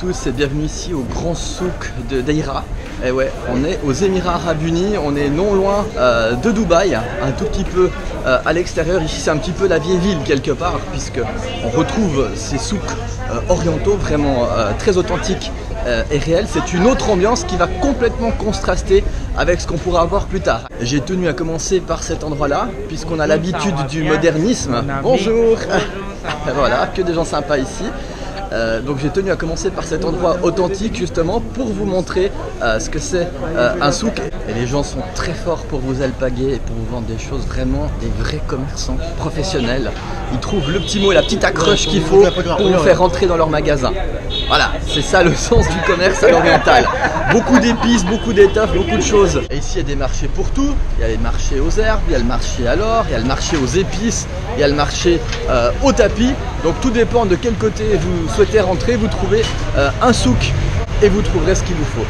tous et bienvenue ici au grand souk de Deira. Et ouais, on est aux Émirats Arabes Unis, on est non loin de Dubaï, un tout petit peu à l'extérieur. Ici c'est un petit peu la vieille ville quelque part, puisque on retrouve ces souks orientaux vraiment très authentiques et réels. C'est une autre ambiance qui va complètement contraster avec ce qu'on pourra avoir plus tard. J'ai tenu à commencer par cet endroit-là, puisqu'on a l'habitude du modernisme. Bonjour. Voilà, que des gens sympas ici. Donc j'ai tenu à commencer par cet endroit authentique justement pour vous montrer ce que c'est un souk. Et les gens sont très forts pour vous alpaguer et pour vous vendre des choses, vraiment des vrais commerçants professionnels. Ils trouvent le petit mot et la petite accroche qu'il faut pour vous faire rentrer dans leur magasin. Voilà, c'est ça le sens du commerce à l'oriental. Beaucoup d'épices, beaucoup d'étoffes, beaucoup de choses. Et ici il y a des marchés pour tout. Il y a les marchés aux herbes, il y a le marché à l'or, il y a le marché aux épices, il y a le marché au tapis. Donc tout dépend de quel côté vous souhaitez rentrer, vous trouvez un souk et vous trouverez ce qu'il vous faut.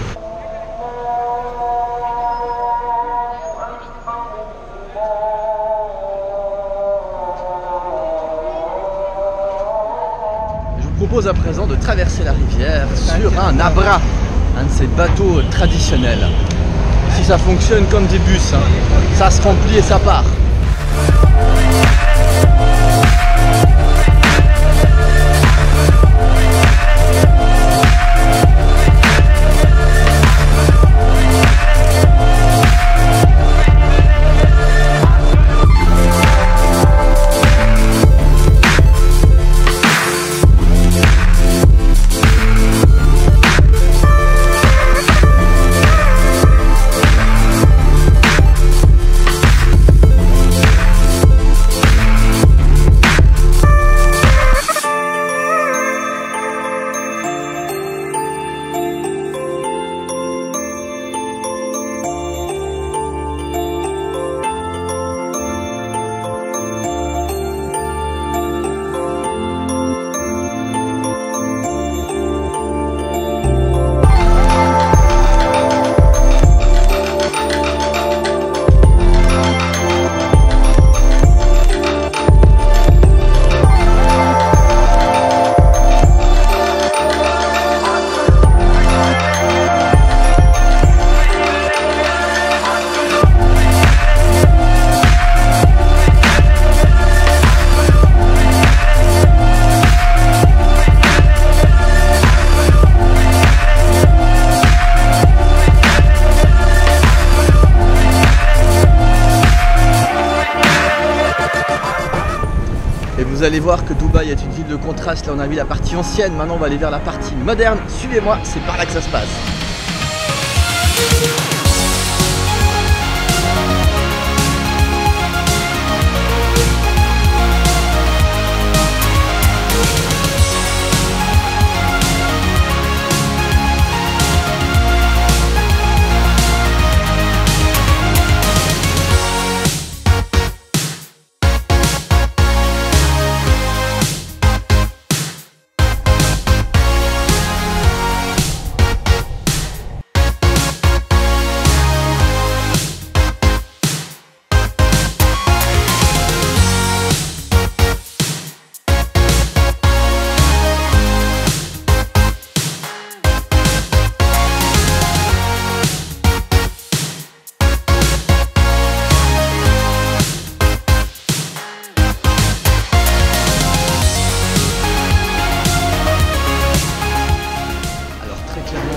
Je vous propose à présent de traverser la rivière sur un abra, un de ces bateaux traditionnels. Ici ça fonctionne comme des bus, hein. Ça se remplit et ça part. Vous allez voir que Dubaï est une ville de contraste. Là on a vu la partie ancienne, maintenant on va aller vers la partie moderne. Suivez-moi, c'est par là que ça se passe.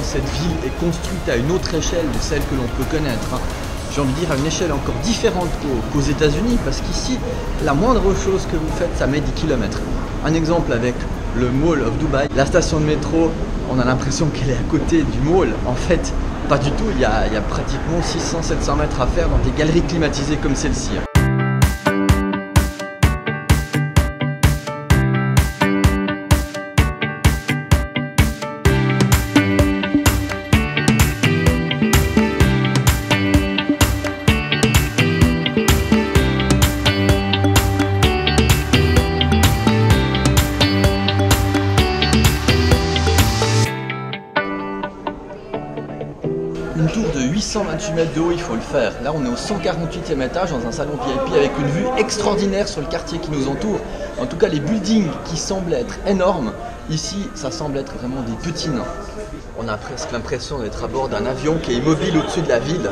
Cette ville est construite à une autre échelle de celle que l'on peut connaître. J'ai envie de dire à une échelle encore différente qu'aux États-Unis, parce qu'ici, la moindre chose que vous faites, ça met 10 km. Un exemple avec le Mall of Dubai. La station de métro, on a l'impression qu'elle est à côté du mall. En fait, pas du tout. Il y a pratiquement 600-700 mètres à faire dans des galeries climatisées comme celle-ci. Une tour de 828 mètres de haut, il faut le faire. Là, on est au 148e étage dans un salon VIP avec une vue extraordinaire sur le quartier qui nous entoure. En tout cas, les buildings qui semblent être énormes Ici, ça semble être vraiment des petits nains. On a presque l'impression d'être à bord d'un avion qui est immobile au-dessus de la ville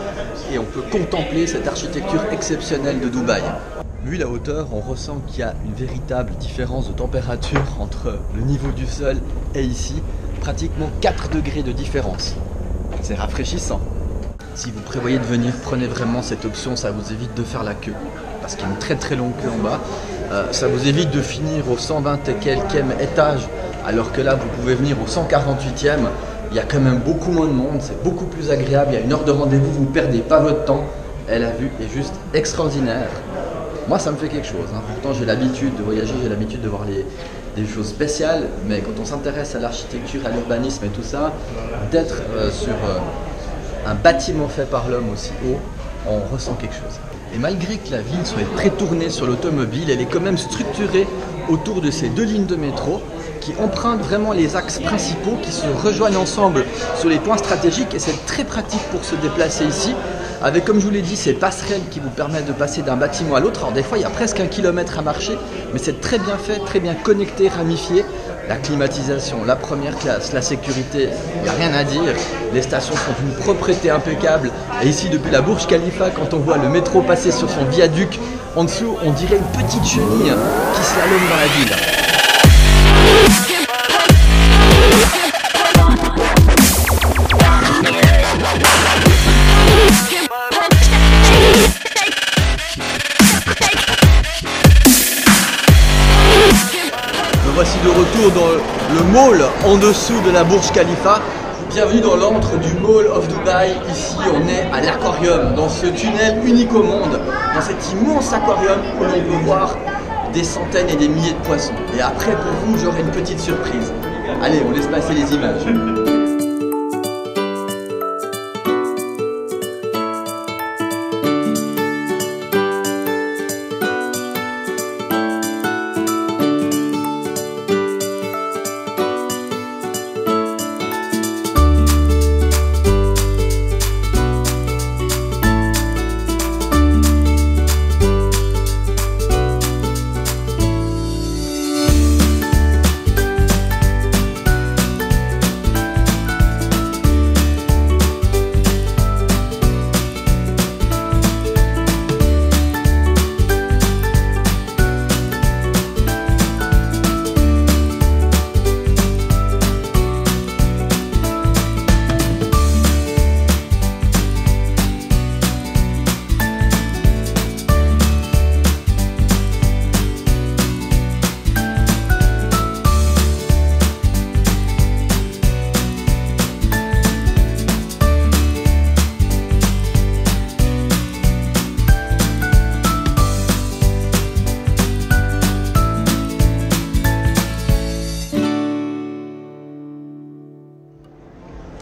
et on peut contempler cette architecture exceptionnelle de Dubaï. Vu la hauteur, on ressent qu'il y a une véritable différence de température entre le niveau du sol et ici. Pratiquement 4 degrés de différence. C'est rafraîchissant. Si vous prévoyez de venir, prenez vraiment cette option, ça vous évite de faire la queue. Parce qu'il y a une très longue queue en bas. Ça vous évite de finir au 120 et quelques étage, alors que là vous pouvez venir au 148e. Il y a quand même beaucoup moins de monde, c'est beaucoup plus agréable, il y a une heure de rendez-vous, vous ne perdez pas votre temps. Et la vue est juste extraordinaire. Moi ça me fait quelque chose, hein. Pourtant j'ai l'habitude de voyager, j'ai l'habitude de voir des choses spéciales, mais quand on s'intéresse à l'architecture, à l'urbanisme et tout ça, d'être sur un bâtiment fait par l'homme aussi haut, on ressent quelque chose. Et malgré que la ville soit très tournée sur l'automobile, elle est quand même structurée autour de ces 2 lignes de métro qui empruntent vraiment les axes principaux, qui se rejoignent ensemble sur les points stratégiques et c'est très pratique pour se déplacer ici. Avec, comme je vous l'ai dit, ces passerelles qui vous permettent de passer d'un bâtiment à l'autre. Alors des fois, il y a presque 1 kilomètre à marcher, mais c'est très bien fait, très bien connecté, ramifié. La climatisation, la première classe, la sécurité, il n'y a rien à dire. Les stations sont d'une propreté impeccable. Et ici, depuis la Burj Khalifa, quand on voit le métro passer sur son viaduc, en dessous, on dirait une petite chenille qui slalome dans la ville. Voici de retour dans le mall en dessous de la Burj Khalifa. Bienvenue dans l'antre du Mall of Dubai. Ici on est à l'aquarium, dans ce tunnel unique au monde, dans cet immense aquarium où l'on peut voir des centaines et des milliers de poissons. Et après pour vous j'aurai une petite surprise. Allez, on laisse passer les images.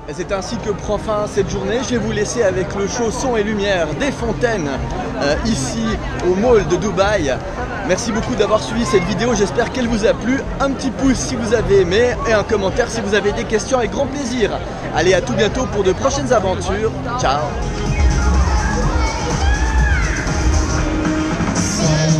Et c'est ainsi que prend fin cette journée. Je vais vous laisser avec le show son et lumière des fontaines ici au Mall de Dubaï. Merci beaucoup d'avoir suivi cette vidéo, j'espère qu'elle vous a plu. Un petit pouce si vous avez aimé et un commentaire si vous avez des questions, avec grand plaisir. Allez, à tout bientôt pour de prochaines aventures. Ciao. Say